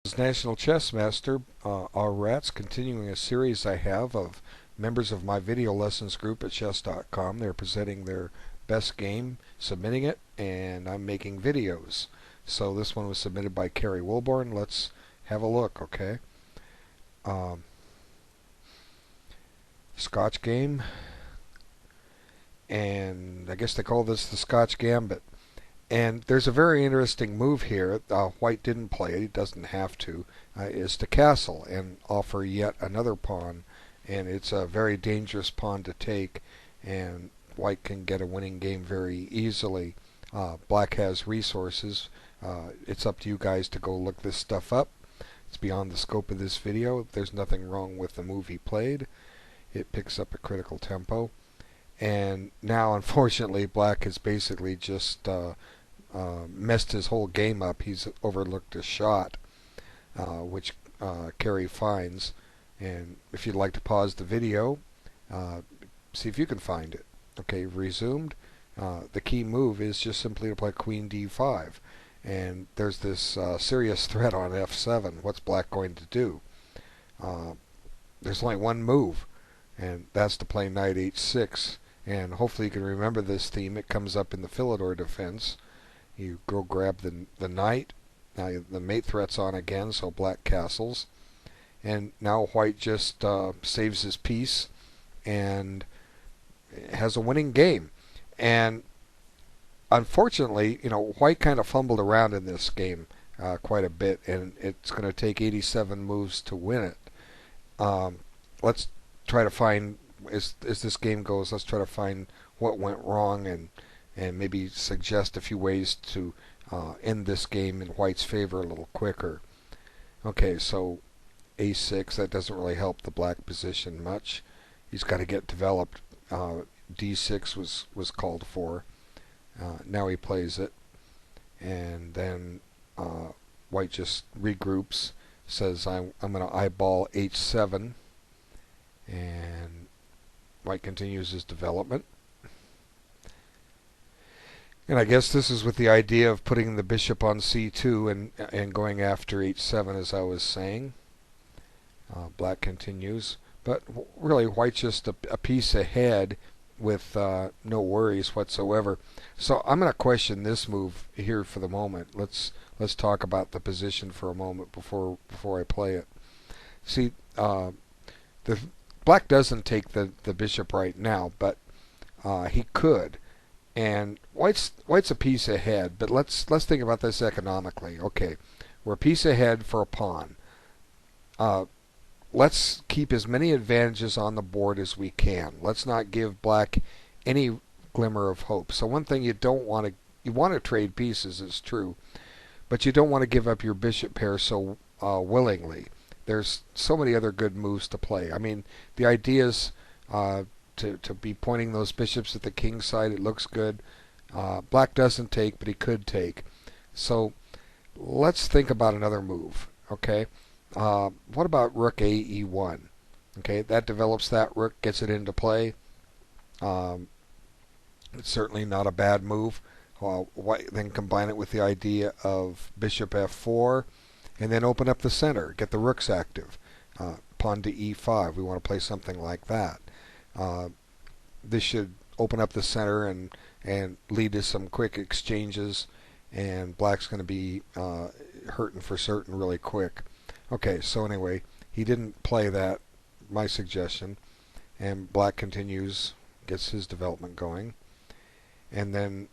This National Chess Master, Rats, continuing a series I have of members of my video lessons group at chess.com. They're presenting their best game, submitting it, and I'm making videos. So this one was submitted by Carrie Wilborn. Let's have a look, okay? Scotch game, and I guess they call this the Scotch Gambit. And there's a very interesting move here. White didn't play it. He doesn't have to. Is to castle and offer yet another pawn. And it's a very dangerous pawn to take. And White can get a winning game very easily. Black has resources. It's up to you guys to go look this stuff up. It's beyond the scope of this video. There's nothing wrong with the move he played. It picks up a critical tempo. And now, unfortunately, Black has basically just messed his whole game up. He's overlooked a shot, which Carrie finds. And if you'd like to pause the video, see if you can find it. Okay, resumed. The key move is just simply to play Queen D5. And there's this serious threat on F7. What's Black going to do? There's only one move, and that's to play Knight H6. And hopefully you can remember this theme. It comes up in the Philidor defense. You go grab the knight. Now the mate threat's on again, so Black castles. And now White just saves his piece and has a winning game. And unfortunately, White kind of fumbled around in this game quite a bit, and it's going to take 87 moves to win it. Let's try to find, as this game goes, let's try to find what went wrong and maybe suggest a few ways to end this game in White's favor a little quicker. Okay, so A6, that doesn't really help the Black position much. He's got to get developed. D6 was called for. Now he plays it, and then White just regroups, says I'm going to eyeball H7, and White continues his development. And I guess this is with the idea of putting the bishop on C2 and going after H7, as I was saying. Black continues. But really, White's just a piece ahead with no worries whatsoever. So I'm going to question this move here for the moment. Let's talk about the position for a moment before I play it. See, the Black doesn't take the bishop right now, but he could. And White's a piece ahead, but let's think about this economically. Okay, we're a piece ahead for a pawn. Let's keep as many advantages on the board as we can. Let's not give Black any glimmer of hope. So one thing you want to trade pieces, is true, but you don't want to give up your bishop pair so willingly. There's so many other good moves to play. I mean, the idea is to be pointing those bishops at the king side. It looks good. Black doesn't take, but he could take. So let's think about another move. Okay, what about Rook A E1? Okay, that develops that rook, gets it into play. It's certainly not a bad move. Then combine it with the idea of Bishop F4, and then open up the center, get the rooks active. Pawn to E5. We want to play something like that. This should open up the center and lead to some quick exchanges, and Black's going to be hurting for certain really quick. Okay, so anyway, he didn't play that, my suggestion, and Black continues, gets his development going. And then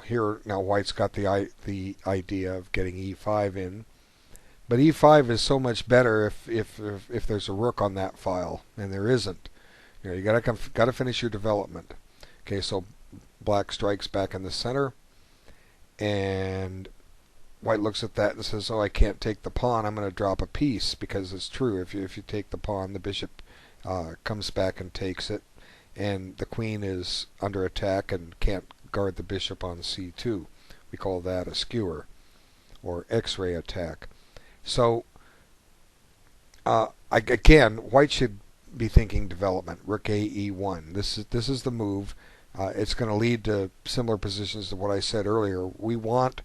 here, now White's got the idea of getting E5 in. But E5 is so much better if there's a rook on that file, and there isn't. You gotta finish your development. Okay, so Black strikes back in the center, and White looks at that and says, "Oh, I can't take the pawn. I'm going to drop a piece," because it's true. If you take the pawn, the bishop comes back and takes it, and the queen is under attack and can't guard the bishop on C2. We call that a skewer or X-ray attack. So again, White should be thinking development. Rook A E1. This is the move. It's going to lead to similar positions to what I said earlier. We want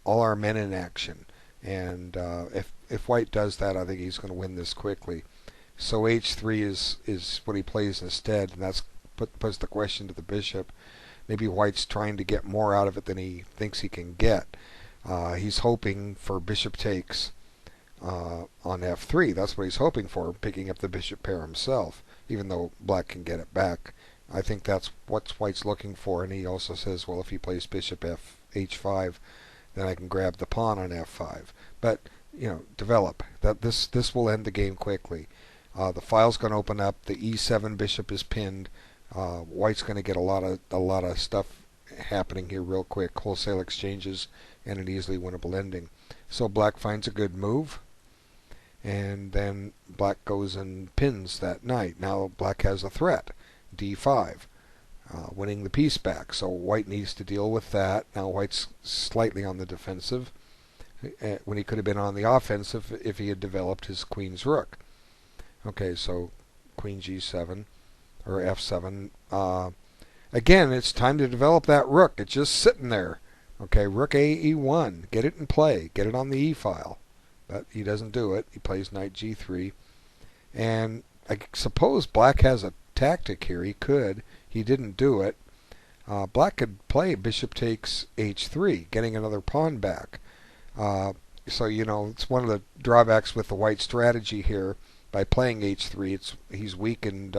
all our men in action, And if white does that, I think he's going to win this quickly. So h3 is what he plays instead, and that's puts the question to the bishop. Maybe white's trying to get more out of it than he thinks he can get. He's hoping for bishop takes on f3. That's what he's hoping for, picking up the bishop pair himself, even though black can get it back. I think that's what white's looking for, and he also says, well, if he plays bishop h5, then I can grab the pawn on f5. But, you know, develop. This will end the game quickly. The file's going to open up. The e7 bishop is pinned. White's going to get a lot of stuff happening here real quick. Wholesale exchanges and an easily winnable ending. So black finds a good move, and then black goes and pins that knight. Now black has a threat, d5, winning the piece back. So white needs to deal with that. Now white's slightly on the defensive when he could have been on the offensive if he had developed his queen's rook. Okay, so queen g7 or f7. Again, it's time to develop that rook. It's just sitting there. Okay, rook e1. Get it in play. Get it on the e file. But he doesn't do it. He plays knight g3. And I suppose black has a tactic here. He could. He didn't do it. Black could play bishop takes h3, getting another pawn back. So, you know, it's one of the drawbacks with the white strategy here. By playing h3, he's weakened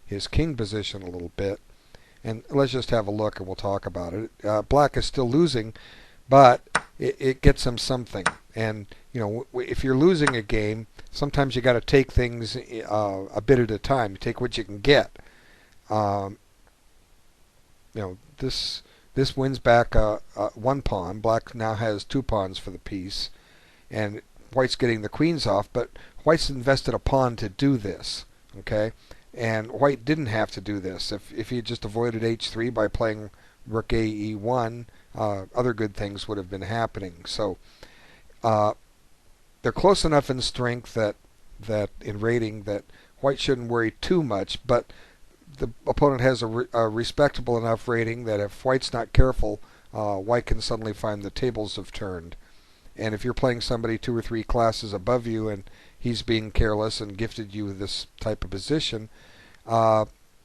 his king position a little bit. And let's just have a look and we'll talk about it. Black is still losing, but it gets him something. And, you know, if you're losing a game, sometimes you got to take things a bit at a time. You take what you can get. You know, this wins back one pawn. Black now has 2 pawns for the piece, and white's getting the queens off, but white's invested a pawn to do this. Okay, and white didn't have to do this. If he had just avoided h3 by playing rook e1, other good things would have been happening. So they're close enough in strength that in rating that white shouldn't worry too much, but the opponent has a respectable enough rating that if white's not careful, white can suddenly find the tables have turned. And if you're playing somebody 2 or 3 classes above you and he's being careless and gifted you with this type of position,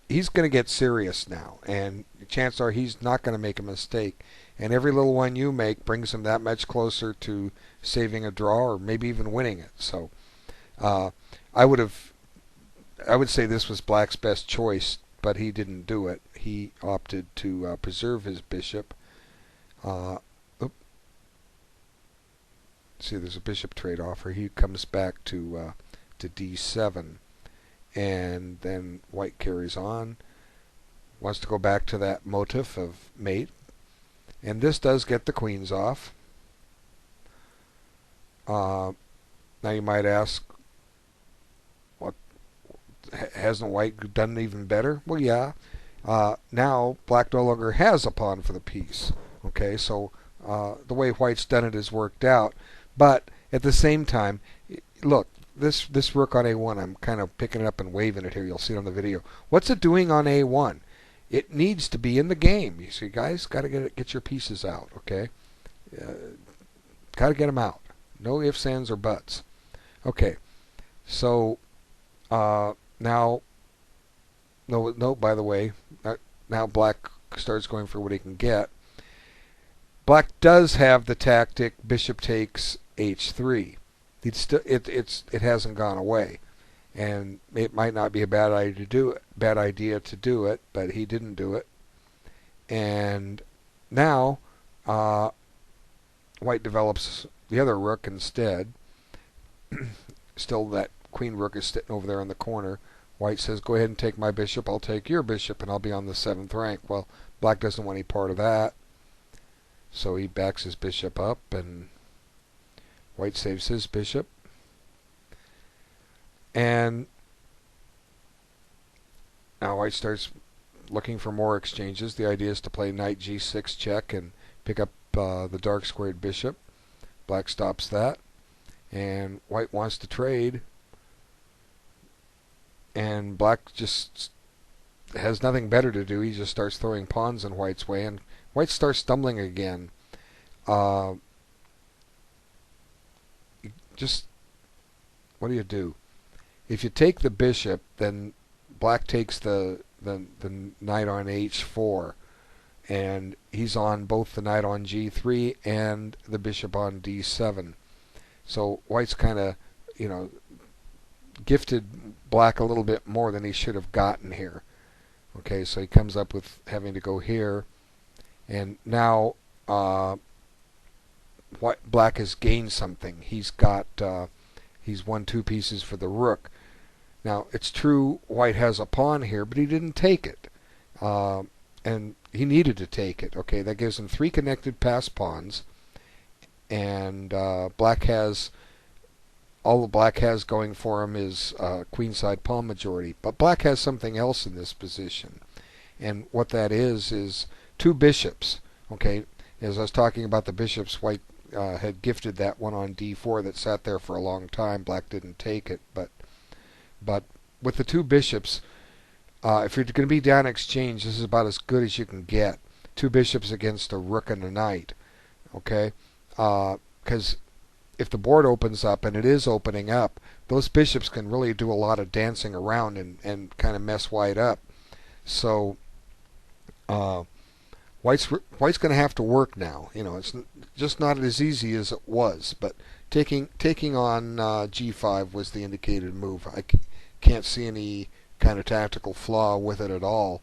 he's going to get serious now. And chances are he's not going to make a mistake. And every little one you make brings him that much closer to saving a draw or maybe even winning it. So I would say this was black's best choice, but he didn't do it. He opted to preserve his bishop. See, there's a bishop trade offer. He comes back to d7, and then white carries on. Wants to go back to that motif of mate, and this does get the queens off. Now you might ask, what, hasn't white done even better? Well, yeah. Now black no longer has a pawn for the piece. Okay, so the way white's done it has worked out. But at the same time, look, this rook on a1, I'm kind of picking it up and waving it here. You'll see it on the video. What's it doing on a1? It needs to be in the game. You see, guys, got to get your pieces out, okay? Got to get them out. No ifs, ands, or buts. Okay, so now, no, by the way, now black starts going for what he can get. Black does have the tactic bishop takes h3. It hasn't gone away, and it might not be a bad idea to do it, but he didn't do it. And now white develops the other rook instead. Still, that queen rook is sitting over there in the corner. White says, go ahead and take my bishop, I'll take your bishop, and I'll be on the 7th rank. Well, black doesn't want any part of that. So he backs his bishop up, and white saves his bishop. And now white starts looking for more exchanges. The idea is to play knight g6 check and pick up the dark squared bishop. Black stops that, and white wants to trade. And black just has nothing better to do. He just starts throwing pawns in white's way, and white starts stumbling again. just what do? If you take the bishop, then black takes the knight on h4, and he's on both the knight on g3 and the bishop on d7. So white's kind of, gifted black a little bit more than he should have gotten here. Okay, so he comes up with having to go here, and now black has gained something. He's won 2 pieces for the rook. Now, it's true white has a pawn here, but he didn't take it. And he needed to take it. Okay, that gives him 3 connected pass pawns. And black has, all the black has going for him is queenside pawn majority. But black has something else in this position. And what that is 2 bishops. Okay, as I was talking about the bishops, white had gifted that one on d4 that sat there for a long time. Black didn't take it, but with the 2 bishops, if you're going to be down exchange, this is about as good as you can get. 2 bishops against a rook and a knight. Okay, because if the board opens up, and it is opening up, those bishops can really do a lot of dancing around and kind of mess white up. So white's going to have to work now. It's just not as easy as it was. But taking on g5 was the indicated move. I can't see any kind of tactical flaw with it at all.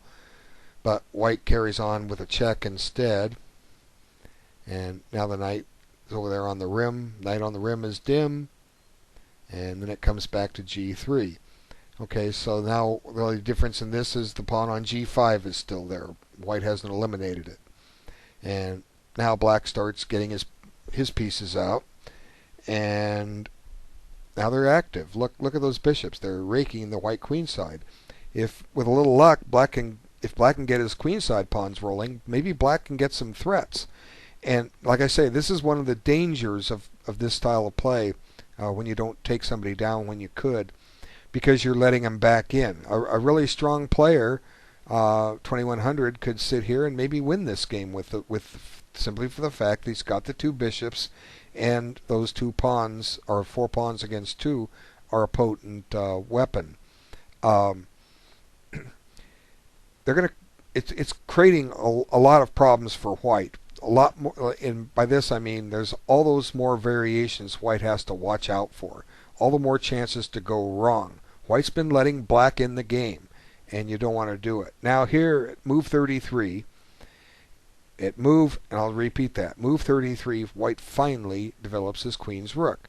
But white carries on with a check instead. And now the knight is over there on the rim. Knight on the rim is dim. And then it comes back to g3. Okay, so now the only difference in this is the pawn on g5 is still there. White hasn't eliminated it. And now black starts getting his pieces out. And now they're active. Look at those bishops. They're raking the white queenside. If with a little luck, if black can get his queenside pawns rolling, maybe black can get some threats. And like I say, this is one of the dangers of this style of play when you don't take somebody down when you could, because you're letting them back in. A really strong player, 2100, could sit here and maybe win this game with simply for the fact that he's got the 2 bishops, and those 2 pawns, or 4 pawns against 2, are a potent weapon. It's creating a lot of problems for white. A lot more, and by this I mean there's all those more variations white has to watch out for. All the more chances to go wrong. White's been letting black in the game, and you don't want to do it. Now here at move 33, and I'll repeat that, move 33, white finally develops his queen's rook.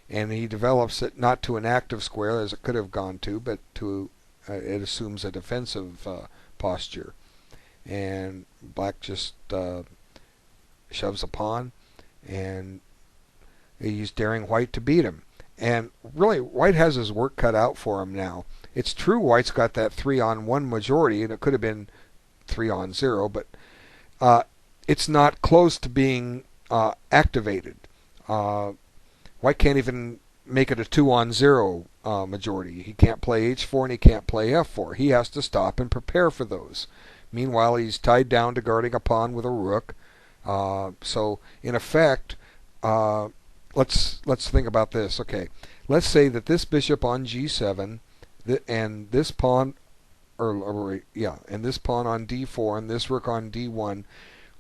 And he develops it not to an active square as it could have gone to, but to, it assumes a defensive posture. And black just shoves a pawn, and he's daring white to beat him. And really, white has his work cut out for him now. It's true white's got that 3-on-1 majority, and it could have been 3-on-0, but it's not close to being activated. White can't even make it a 2-on-0 majority. He can't play h4 and he can't play f4. He has to stop and prepare for those. Meanwhile, he's tied down to guarding a pawn with a rook. So in effect, let's think about this. Okay, let's say that this bishop on g7 and this pawn, and this pawn on d4 and this rook on d1,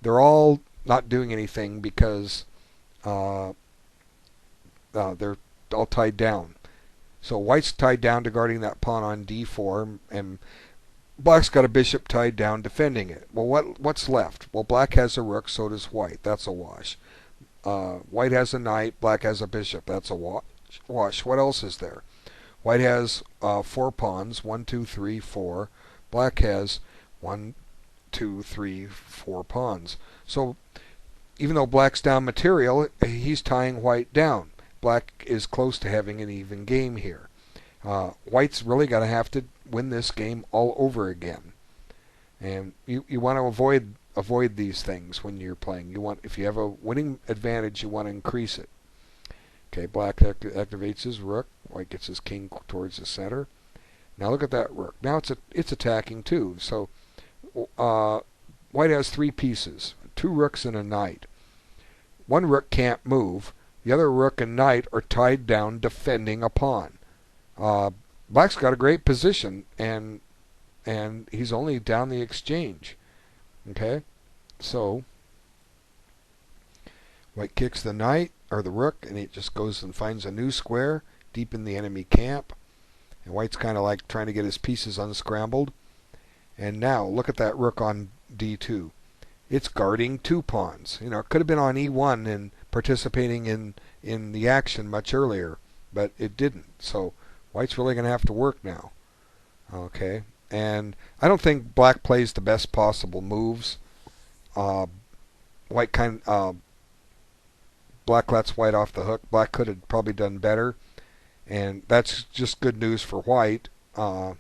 they're all not doing anything because they're all tied down. So white's tied down to guarding that pawn on d4, and black's got a bishop tied down defending it. Well, what's left? Well, black has a rook, so does white. That's a wash. White has a knight, black has a bishop. That's a wash. What else is there? White has 4 pawns, 1, 2, 3, 4. Black has 1, 2, 3, 4 pawns. So even though black's down material, he's tying white down. Black is close to having an even game here. White's really got to have to win this game all over again. And you want to avoid these things when you're playing. If you have a winning advantage, you want to increase it. Okay, black activates his rook. White gets his king towards the center. Now look at that rook. Now it's attacking too. So white has 3 pieces, 2 rooks and a knight. 1 rook can't move, The other rook and knight are tied down defending a pawn. Black's got a great position, and he's only down the exchange. Okay, so white kicks the knight or the rook, and it just goes and finds a new square deep in the enemy camp. And white's kind of like trying to get his pieces unscrambled. And now look at that rook on d2. It's guarding two pawns. You know, it could have been on e1 and participating in the action much earlier, but it didn't. So white's really going to have to work now. Okay, and I don't think black plays the best possible moves. Black lets white off the hook. Black could have probably done better, and that's just good news for white. You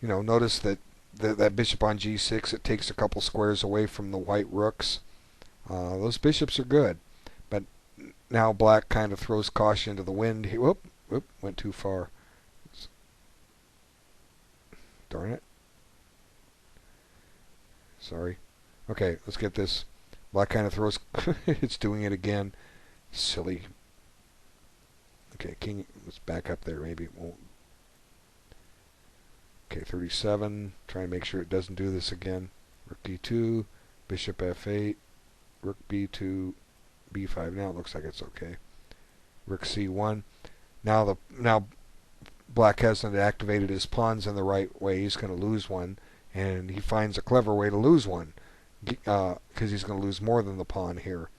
know, notice that that bishop on g6, it takes a couple squares away from the white rooks. Those bishops are good, but now black kind of throws caution to the wind. Whoop, went too far. Darn it. Sorry. Okay, let's get this. Black kind of throws. It's doing it again. Silly. Okay, king. Let's back up there. Maybe it won't. Okay, 37. Try and make sure it doesn't do this again. Rook e2, bishop f8, rook b2, b5. Now it looks like it's okay. Rook c1. Now black hasn't activated his pawns in the right way. He's going to lose one, and he finds a clever way to lose one, because he's going to lose more than the pawn here.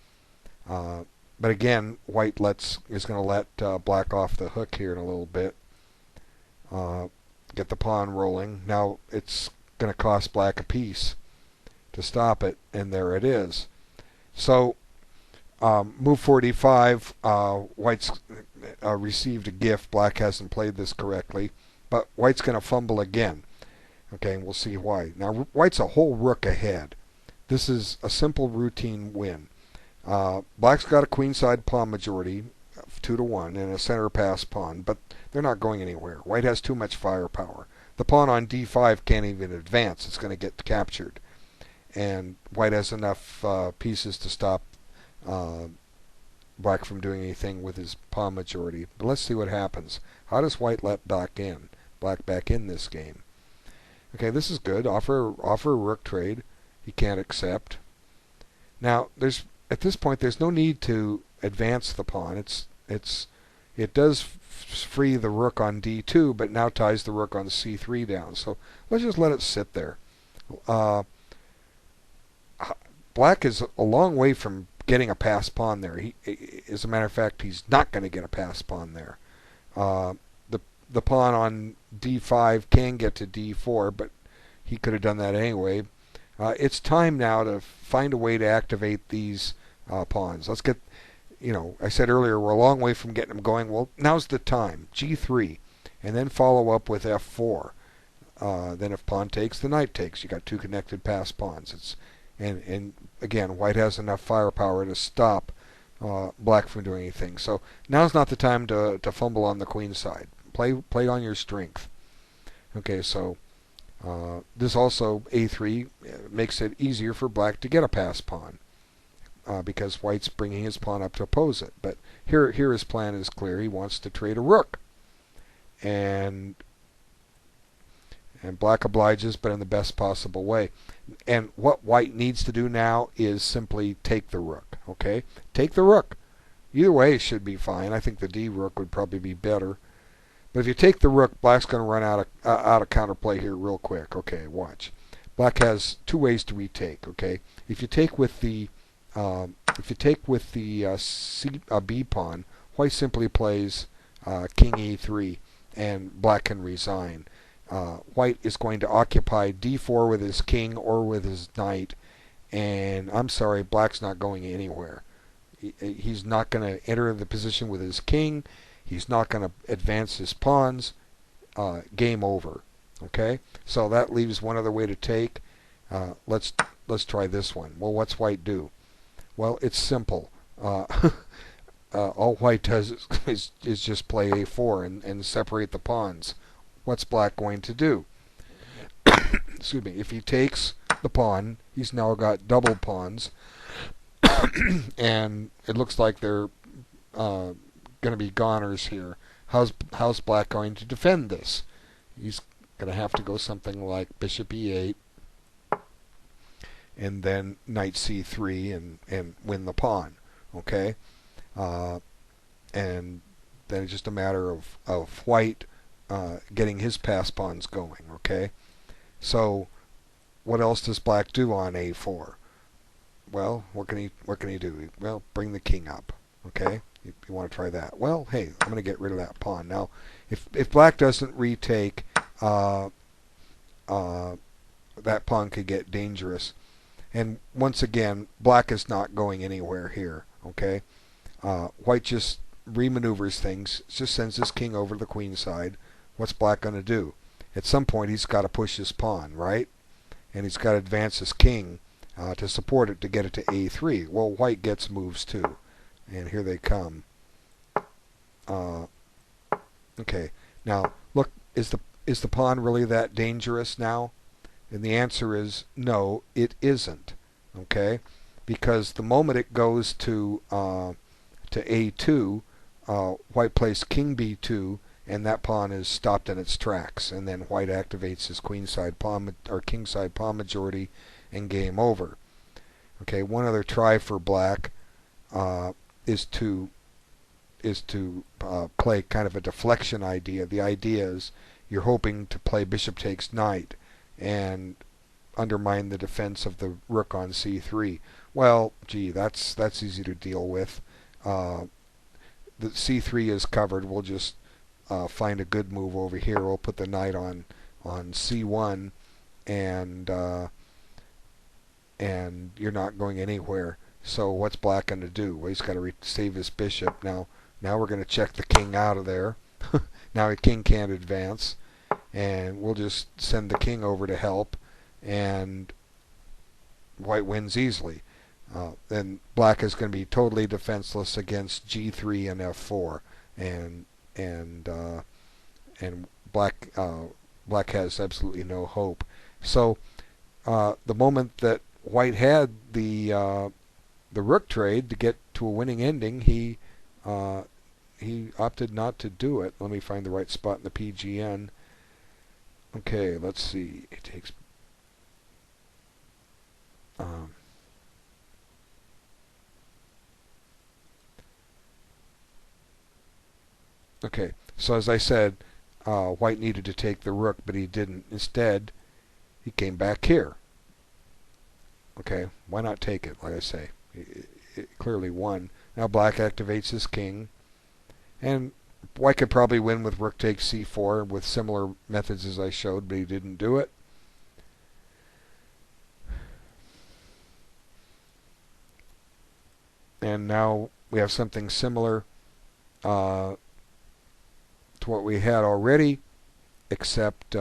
But again, white is going to let black off the hook here in a little bit. Get the pawn rolling. Now it's going to cost black a piece to stop it, and there it is. So move 45. White's received a gift. Black hasn't played this correctly, but white's going to fumble again. Okay, and we'll see why. Now white's a whole rook ahead. This is a simple routine win. Black's got a queenside pawn majority, 2-1, and a center pass pawn, but they're not going anywhere. White has too much firepower. The pawn on d5 can't even advance. It's going to get captured. And white has enough pieces to stop black from doing anything with his pawn majority. But let's see what happens. How does white let black back in this game? Okay, this is good. Offer a rook trade. He can't accept. Now, at this point, there's no need to advance the pawn. It does free the rook on d2, but now ties the rook on c3 down. So let's just let it sit there. Black is a long way from getting a pass pawn there. As a matter of fact, he's not going to get a pass pawn there. The pawn on d5 can get to d4, but he could have done that anyway. It's time now to find a way to activate these pawns. Let's get, I said earlier we're a long way from getting them going. Well, now's the time. g3, and then follow up with f4. Then if pawn takes, the knight takes. You got two connected pass pawns. And again, white has enough firepower to stop black from doing anything. So now's not the time to fumble on the queen side. Play on your strength. Okay, so this also a3 makes it easier for black to get a pass pawn because white's bringing his pawn up to oppose it. But here his plan is clear. He wants to trade a rook, and black obliges, but in the best possible way. And what white needs to do now is simply take the rook. Okay, take the rook. Either way should be fine. I think the d rook would probably be better. But if you take the rook, black's going to run out of counterplay here real quick. Okay, watch. Black has two ways to retake. Okay, if you take with the B pawn, white simply plays king e3, and black can resign. White is going to occupy d4 with his king or with his knight, and I'm sorry, black's not going anywhere. He's not going to enter the position with his king. He's not going to advance his pawns. Game over. Okay, so that leaves one other way to take. Let's try this one. Well, what's white do? Well, it's simple. All white does is just play a4 and separate the pawns. What's black going to do? Excuse me. If he takes the pawn, he's now got double pawns, and it looks like they're going to be goners here. How's black going to defend this? He's going to have to go something like bishop e8 and then knight c3 and win the pawn. Okay, and then it's just a matter of white getting his pass pawns going. Okay, so what else does black do on a4? Well, what can he do? Well, bring the king up. Okay, you want to try that? Well, hey, I'm going to get rid of that pawn. Now, if black doesn't retake, that pawn could get dangerous. And once again, black is not going anywhere here. Okay, white just remaneuvers things, just sends his king over to the queen side. What's black going to do? At some point, he's got to push his pawn, right? And he's got to advance his king to support it to get it to a3. Well, white gets moves too, and here they come. Okay, now look, is the pawn really that dangerous now? And the answer is no, it isn't. Okay, because the moment it goes to a2, white plays king b2, and that pawn is stopped in its tracks, and then white activates his queenside pawn or kingside pawn majority, and game over. Okay, one other try for black is to play kind of a deflection idea. The idea is you're hoping to play bishop takes knight and undermine the defense of the rook on c3. Well, gee, that's easy to deal with. The c3 is covered. We'll just find a good move over here. We'll put the knight on c1, and you're not going anywhere. So what's black going to do? Well, he's got to save his bishop. Now we're going to check the king out of there. Now the king can't advance, and we'll just send the king over to help, and white wins easily. Then black is going to be totally defenseless against g3 and f4, and black has absolutely no hope. So the moment that white had the rook trade to get to a winning ending, he opted not to do it. Let me find the right spot in the PGN. Okay, let's see. It takes okay, so as I said, white needed to take the rook, but he didn't. Instead, he came back here. Okay, why not take it? Like I say, it clearly won. Now black activates his king, and white could probably win with rook takes c4 with similar methods as I showed, but he didn't do it. And now we have something similar to what we had already, except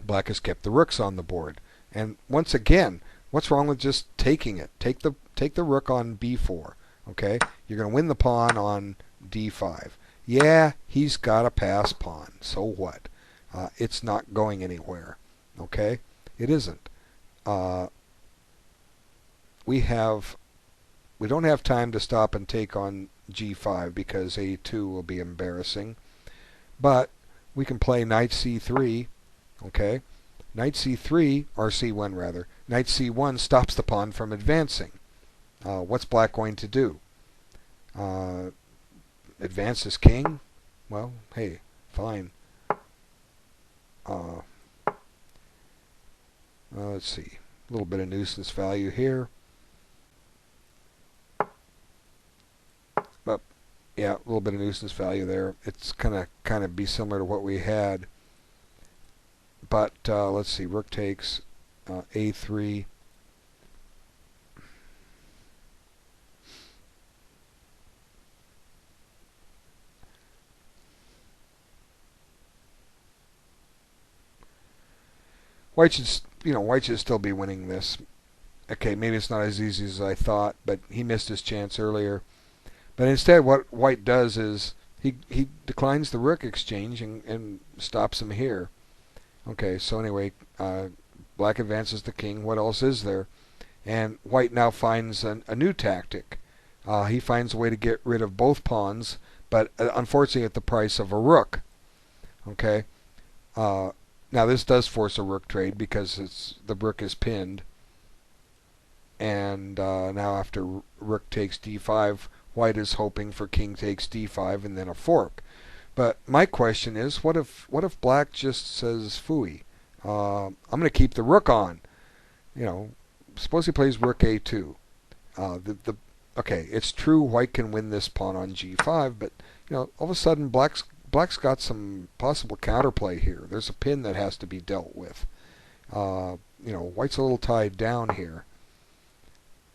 black has kept the rooks on the board. And once again, what's wrong with just taking it? Take the rook on b4. Okay, you're going to win the pawn on d5. Yeah, he's got a pass pawn. So what? It's not going anywhere. Okay, it isn't. We don't have time to stop and take on g5 because a2 will be embarrassing. But we can play knight c3. Okay, knight c3, or c1 rather. Knight c1 stops the pawn from advancing. What's black going to do? Advance his king? Well, hey, fine. Let's see. A little bit of nuisance value here. But yeah, a little bit of nuisance value there. It's gonna kind of be similar to what we had. But let's see. Rook takes a3. White should still be winning this. Okay, maybe it's not as easy as I thought, but he missed his chance earlier. But instead, what white does is he declines the rook exchange and stops him here. Okay, so anyway, black advances the king. What else is there? And white now finds a new tactic. He finds a way to get rid of both pawns, but unfortunately at the price of a rook. Okay. Now this does force a rook trade because the rook is pinned. And now after rook takes d5, white is hoping for king takes d5 and then a fork. But my question is, what if black just says phooey? I'm going to keep the rook on. Suppose he plays rook a2. Okay, it's true white can win this pawn on g5, but all of a sudden black's got some possible counterplay here. There's a pin that has to be dealt with. White's a little tied down here.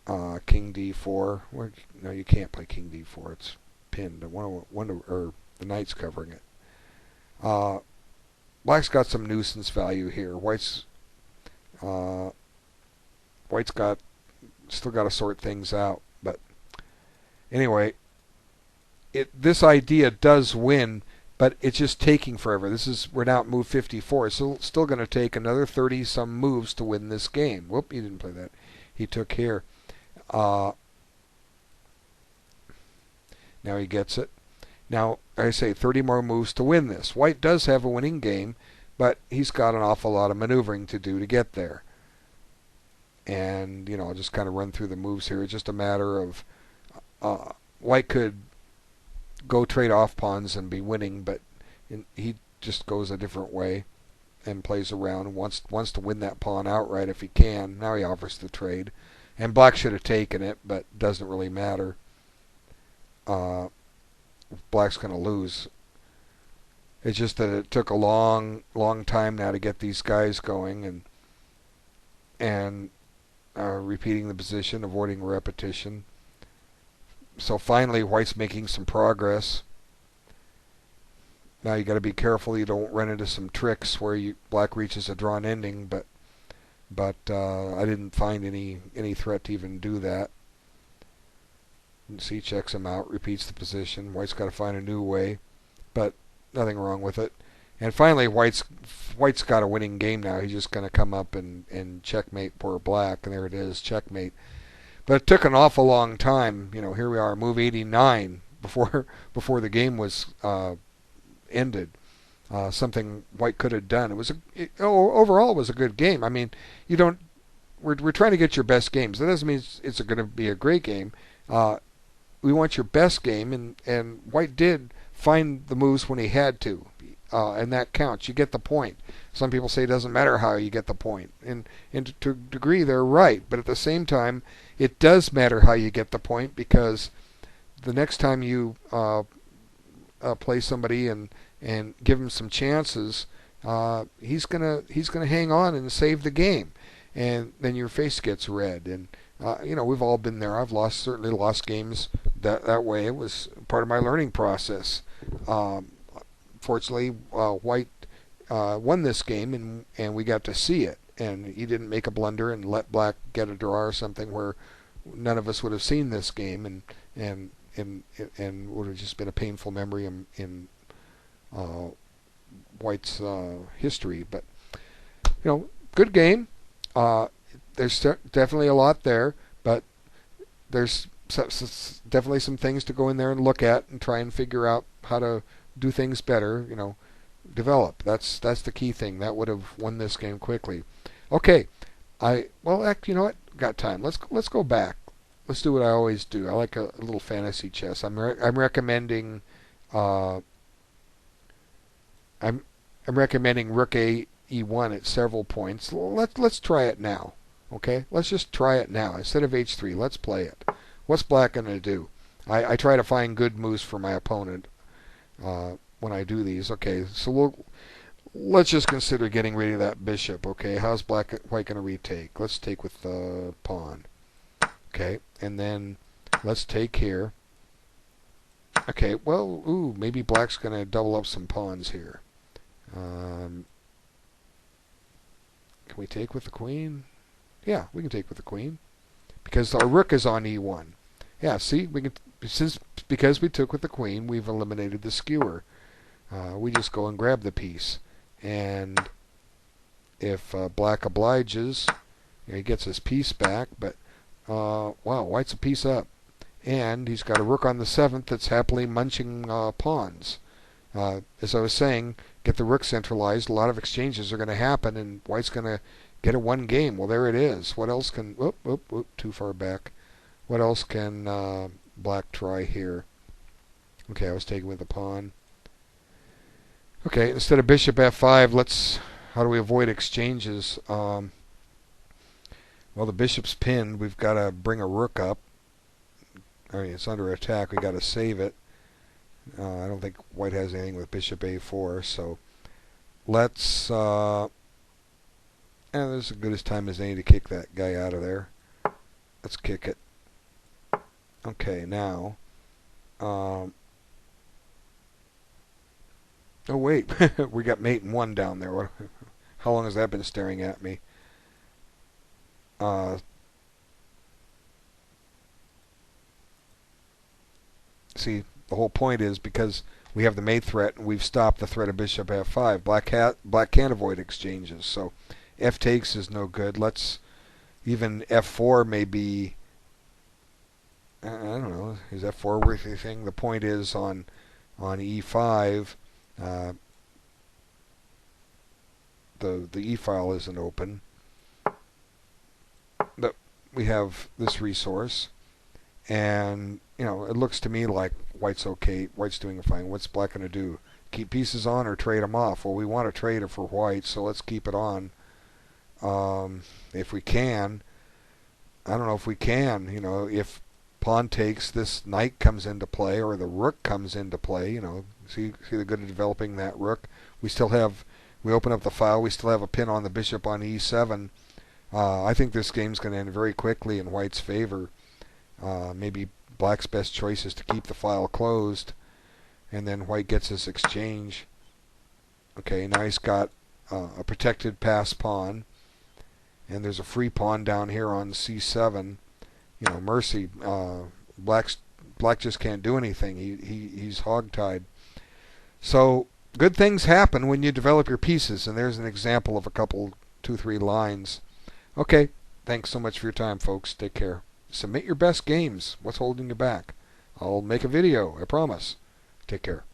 King d4. Well, no, you can't play king d4. It's pinned. Or the knight's covering it. Black's got some nuisance value here. White's still got to sort things out. But anyway, this idea does win, but it's just taking forever. We're now at move 54. It's still going to take another 30-some moves to win this game. Whoop, he didn't play that. He took here. Now he gets it. Now, I say 30 more moves to win this. White does have a winning game, but he's got an awful lot of maneuvering to do to get there. And, I'll just kind of run through the moves here. It's just a matter of white could go trade off pawns and be winning, but he just goes a different way and plays around and wants to win that pawn outright if he can. Now he offers the trade. And black should have taken it, but doesn't really matter. Black's going to lose. It's just that it took a long time now to get these guys going and repeating the position, avoiding repetition. So finally, white's making some progress. Now you got to be careful you don't run into some tricks where black reaches a drawn ending, but I didn't find any threat to even do that. And C checks him out, repeats the position. White's got to find a new way, but nothing wrong with it. And finally, white's got a winning game now. He's just going to come up and checkmate poor black, and there it is, checkmate. But it took an awful long time. Here we are, move 89 before the game was ended. Something white could have done. Overall it was a good game. I mean, we're trying to get your best games. That doesn't mean it's going to be a great game. We want your best game, and white did find the moves when he had to, and that counts. You get the point. Some people say it doesn't matter how you get the point, and to a degree they're right, but at the same time it does matter how you get the point, because the next time you play somebody and give him some chances, he's gonna hang on and save the game, and then your face gets red. And we've all been there. I've certainly lost games that way. It was part of my learning process. Fortunately, white won this game, and we got to see it. And he didn't make a blunder and let black get a draw or something where none of us would have seen this game, and would have just been a painful memory in white's history. But good game. There's definitely a lot there, but there's definitely some things to go in there and look at and try and figure out how to do things better. Develop. That's the key thing. That would have won this game quickly. Okay, you know what? Got time. Let's go back. Let's do what I always do. I like a little fantasy chess. I'm recommending. I'm recommending rook e1 at several points. Let's try it now. Okay, let's just try it now instead of h3. Let's play it. What's black going to do? I try to find good moves for my opponent when I do these. Okay, so let's just consider getting rid of that bishop. Okay, how's white going to retake? Let's take with the pawn. Okay, and then let's take here. Okay, well, maybe black's going to double up some pawns here. Can we take with the queen? Yeah, we can take with the queen because our rook is on e1. Yeah, see, because we took with the queen, we've eliminated the skewer. We just go and grab the piece, and if black obliges, he gets his piece back. But wow, white's a piece up, and he's got a rook on the 7th that's happily munching pawns. As I was saying, get the rook centralized, a lot of exchanges are going to happen, and white's going to get a one game. Well, there it is. What else can... too far back. What else can black try here? Okay, I was taken with the pawn. Okay, instead of bishop f5, let's... How do we avoid exchanges? Well, the bishop's pinned. We've got to bring a rook up. I mean, it's under attack. We've got to save it. I don't think white has anything with bishop a4, so let's... there's as good as time as any to kick that guy out of there. Let's kick it. Okay, now... oh, wait. We got mate and 1 down there. How long has that been staring at me? See, the whole point is because we have the mate threat and we've stopped the threat of bishop f5. Black can't avoid exchanges, so f takes is no good. Let's... Even f4 may be... I don't know. Is f4 worth anything? The point is on e5... the E file isn't open, but we have this resource, and it looks to me like white's okay. White's doing fine. What's black going to do? Keep pieces on or trade them off? Well, we want to trade it for white, so let's keep it on. If we can. I don't know if we can. If pawn takes, this knight comes into play, or the rook comes into play. See the good of developing that rook. We open up the file. We still have a pin on the bishop on e7. I think this game's going to end very quickly in white's favor. Maybe black's best choice is to keep the file closed, and then white gets this exchange. Okay, now he's got a protected pass pawn, and there's a free pawn down here on c7. Mercy. Black just can't do anything. He's hogtied. So good things happen when you develop your pieces, and there's an example of a couple, 2-3 lines. Okay, thanks so much for your time, folks. Take care. Submit your best games. What's holding you back? I'll make a video, I promise. Take care.